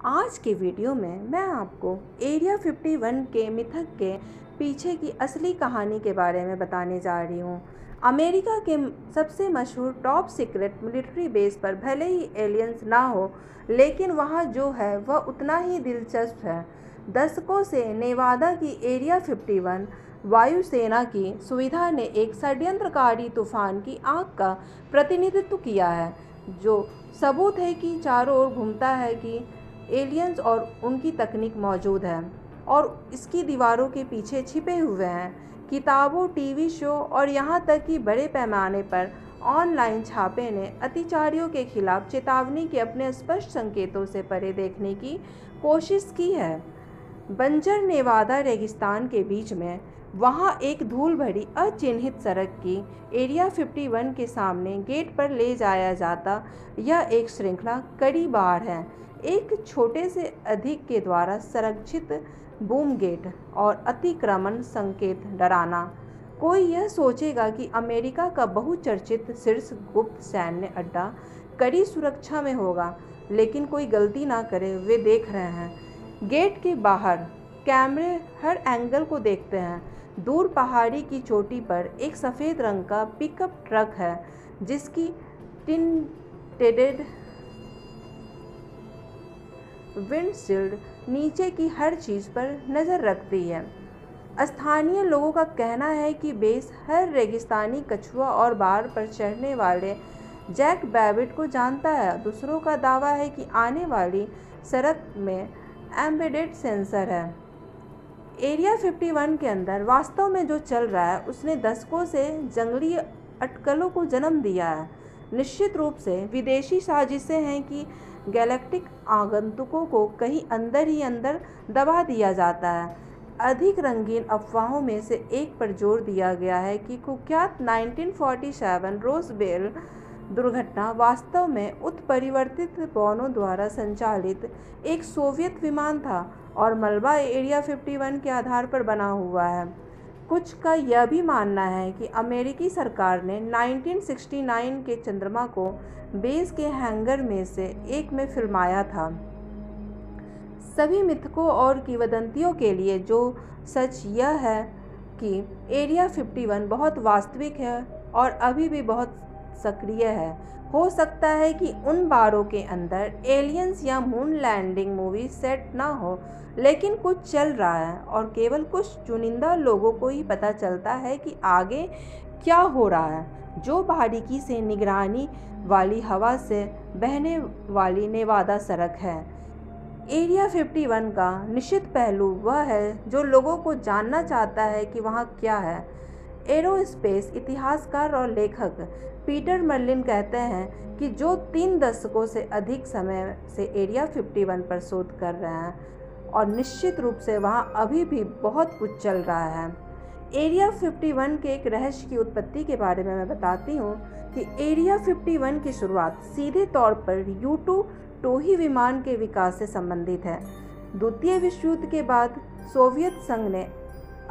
आज के वीडियो में मैं आपको एरिया 51 के मिथक के पीछे की असली कहानी के बारे में बताने जा रही हूँ। अमेरिका के सबसे मशहूर टॉप सीक्रेट मिलिट्री बेस पर भले ही एलियंस ना हो, लेकिन वहाँ जो है वह उतना ही दिलचस्प है। दशकों से नेवादा की एरिया 51 वायुसेना की सुविधा ने एक षड्यंत्रकारी तूफान की आग का प्रतिनिधित्व किया है, जो सबूत है कि चारों ओर घूमता है कि एलियंस और उनकी तकनीक मौजूद है और इसकी दीवारों के पीछे छिपे हुए हैं। किताबों, टीवी शो और यहाँ तक कि बड़े पैमाने पर ऑनलाइन छापे ने अतिचारियों के खिलाफ चेतावनी के अपने स्पष्ट संकेतों से परे देखने की कोशिश की है। बंजर नेवादा रेगिस्तान के बीच में वहाँ एक धूल भरी अचिन्हित सड़क की एरिया 51 के सामने गेट पर ले जाया जाता यह एक श्रृंखला कड़ी बार है। एक छोटे से अधिक के द्वारा संरक्षित बूम गेट और अतिक्रमण संकेत डराना। कोई यह सोचेगा कि अमेरिका का बहुचर्चित शीर्ष गुप्त सैन्य अड्डा कड़ी सुरक्षा में होगा, लेकिन कोई गलती ना करे, वे देख रहे हैं। गेट के बाहर कैमरे हर एंगल को देखते हैं। दूर पहाड़ी की चोटी पर एक सफ़ेद रंग का पिकअप ट्रक है, जिसकी टिंटेड विंडशील्ड नीचे की हर चीज़ पर नज़र रखती है। स्थानीय लोगों का कहना है कि बेस हर रेगिस्तानी कछुआ और बार पर चढ़ने वाले जैक बैबिट को जानता है। दूसरों का दावा है कि आने वाली सड़क में एम्बेडेड सेंसर है। एरिया 51 के अंदर वास्तव में जो चल रहा है उसने दशकों से जंगली अटकलों को जन्म दिया है। निश्चित रूप से विदेशी साजिशें हैं कि गैलेक्टिक आगंतुकों को कहीं अंदर ही अंदर दबा दिया जाता है। अधिक रंगीन अफवाहों में से एक पर जोर दिया गया है कि कुख्यात 1947 रोज़वेल दुर्घटना वास्तव में उत्परिवर्तित बॉनों द्वारा संचालित एक सोवियत विमान था और मलबा एरिया 51 के आधार पर बना हुआ है। कुछ का यह भी मानना है कि अमेरिकी सरकार ने 1969 के चंद्रमा को बेस के हैंगर में से एक में फिल्माया था। सभी मिथकों और किंवदंतियों के लिए जो सच यह है कि एरिया 51 बहुत वास्तविक है और अभी भी बहुत सक्रिय है। हो सकता है कि उन बारों के अंदर एलियंस या मून लैंडिंग मूवी सेट ना हो, लेकिन कुछ चल रहा है और केवल कुछ चुनिंदा लोगों को ही पता चलता है कि आगे क्या हो रहा है। जो बारीकी से निगरानी वाली हवा से बहने वाली नेवादा सड़क है। एरिया 51 का निश्चित पहलू वह है जो लोगों को जानना चाहता है कि वहाँ क्या है। एरोस्पेस इतिहासकार और लेखक पीटर मर्लिन कहते हैं कि जो 3 दशकों से अधिक समय से एरिया 51 पर शोध कर रहे हैं और निश्चित रूप से वहाँ अभी भी बहुत कुछ चल रहा है। एरिया 51 के एक रहस्य की उत्पत्ति के बारे में मैं बताती हूँ कि एरिया 51 की शुरुआत सीधे तौर पर U-2 टोही विमान के विकास से संबंधित है। द्वितीय विश्व युद्ध के बाद सोवियत संघ ने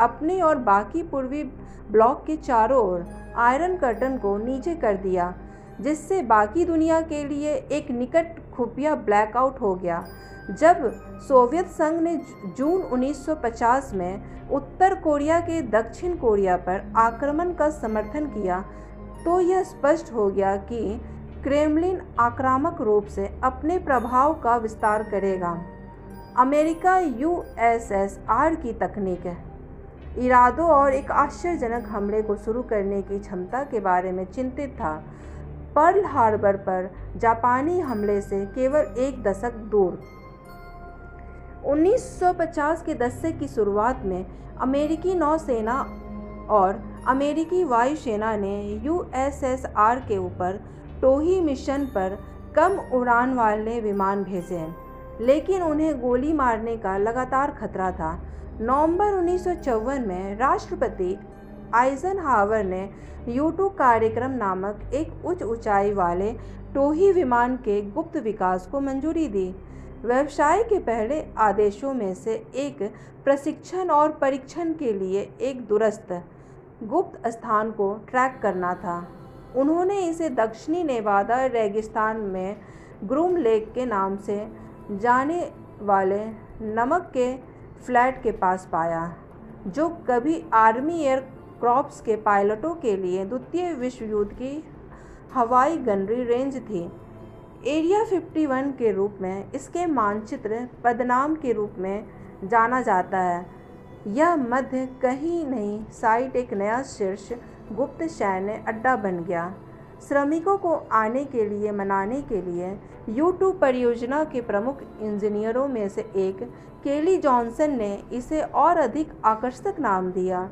अपने और बाकी पूर्वी ब्लॉक के चारों ओर आयरन कर्टन को नीचे कर दिया, जिससे बाकी दुनिया के लिए एक निकट खुफिया ब्लैकआउट हो गया। जब सोवियत संघ ने जून 1950 में उत्तर कोरिया के दक्षिण कोरिया पर आक्रमण का समर्थन किया, तो यह स्पष्ट हो गया कि क्रेमलिन आक्रामक रूप से अपने प्रभाव का विस्तार करेगा। अमेरिका USSR की तकनीक, इरादों और एक आश्चर्यजनक हमले को शुरू करने की क्षमता के बारे में चिंतित था। पर्ल हार्बर पर जापानी हमले से केवल एक दशक दूर 1950 के दशक की शुरुआत में अमेरिकी नौसेना और अमेरिकी वायुसेना ने USSR के ऊपर टोही मिशन पर कम उड़ान वाले विमान भेजे, लेकिन उन्हें गोली मारने का लगातार खतरा था। नवंबर 1954 में राष्ट्रपति आइजनहावर ने U-2 कार्यक्रम नामक एक उच्च ऊंचाई वाले टोही विमान के गुप्त विकास को मंजूरी दी। व्यवसाय के पहले आदेशों में से एक प्रशिक्षण और परीक्षण के लिए एक दूरस्थ गुप्त स्थान को ट्रैक करना था। उन्होंने इसे दक्षिणी नेवादा रेगिस्तान में ग्रूम लेक के नाम से जाने वाले नमक के फ्लैट के पास पाया, जो कभी आर्मी एयर क्रॉप्स के पायलटों के लिए द्वितीय विश्व युद्ध की हवाई गनरी रेंज थी। एरिया 51 के रूप में इसके मानचित्र पदनाम के रूप में जाना जाता है। यह मध्य कहीं नहीं साइट एक नया शीर्ष गुप्त सैन्य अड्डा बन गया। श्रमिकों को आने के लिए मनाने के लिए U2 परियोजना के प्रमुख इंजीनियरों में से एक केली जॉनसन ने इसे और अधिक आकर्षक नाम दिया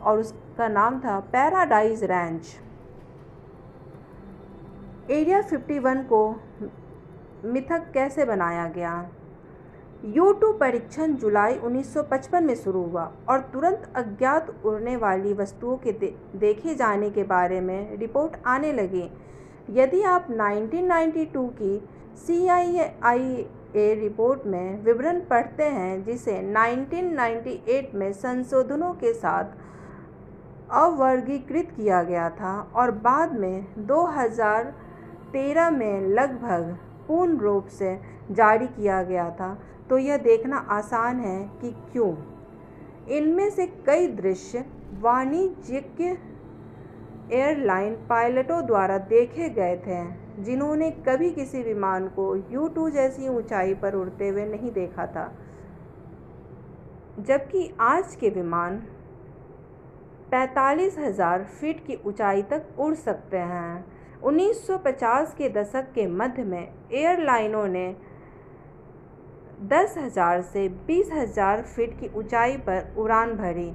और उसका नाम था पैराडाइज रैंच। एरिया 51 को मिथक कैसे बनाया गया? U2 परीक्षण जुलाई 1955 में शुरू हुआ और तुरंत अज्ञात उड़ने वाली वस्तुओं के देखे जाने के बारे में रिपोर्ट आने लगी। यदि आप 1992 की CIA रिपोर्ट में विवरण पढ़ते हैं, जिसे 1998 में संशोधनों के साथ अवर्गीकृत किया गया था और बाद में 2013 में लगभग पूर्ण रूप से जारी किया गया था, तो यह देखना आसान है कि क्यों इनमें से कई दृश्य वाणिज्यिक एयरलाइन पायलटों द्वारा देखे गए थे, जिन्होंने कभी किसी विमान को U2 जैसी ऊंचाई पर उड़ते हुए नहीं देखा था, जबकि आज के विमान 45,000 फीट की ऊंचाई तक उड़ सकते हैं। 1950 के दशक के मध्य में एयरलाइनों ने 10,000 से 20,000 फीट की ऊंचाई पर उड़ान भरी।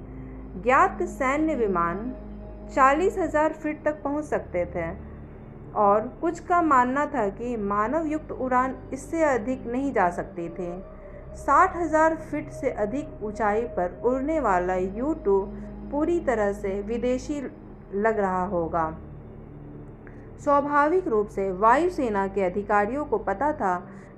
ज्ञात सैन्य विमान 40,000 फीट तक पहुंच सकते थे और कुछ का मानना था कि मानव युक्त उड़ान इससे अधिक नहीं जा सकती थी। 60,000 फीट से अधिक ऊंचाई पर उड़ने वाला U2 पूरी तरह से विदेशी लग रहा होगा। स्वाभाविक रूप से वायुसेना के अधिकारियों को पता था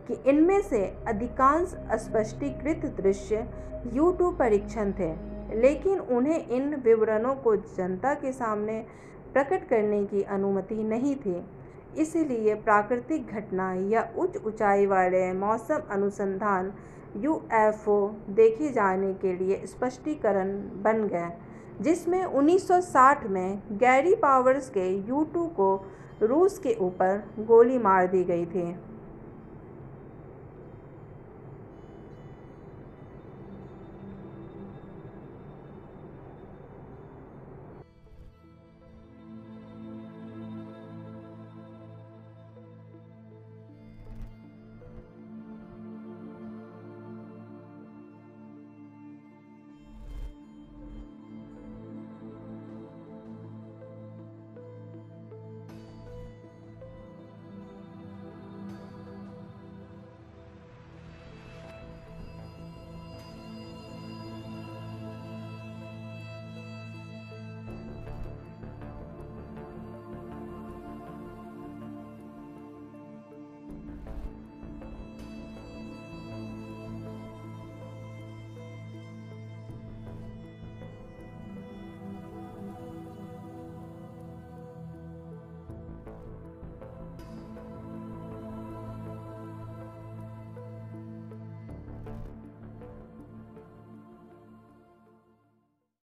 कि इनमें से अधिकांश स्पष्टीकृत दृश्य U2 परीक्षण थे, लेकिन उन्हें इन विवरणों को जनता के सामने प्रकट करने की अनुमति नहीं थी। इसलिए प्राकृतिक घटना या उच्च ऊंचाई वाले मौसम अनुसंधान UFO देखे जाने के लिए स्पष्टीकरण बन गए, जिसमें 1960 में गैरी पावर्स के U2 को रूस के ऊपर गोली मार दी गई थी।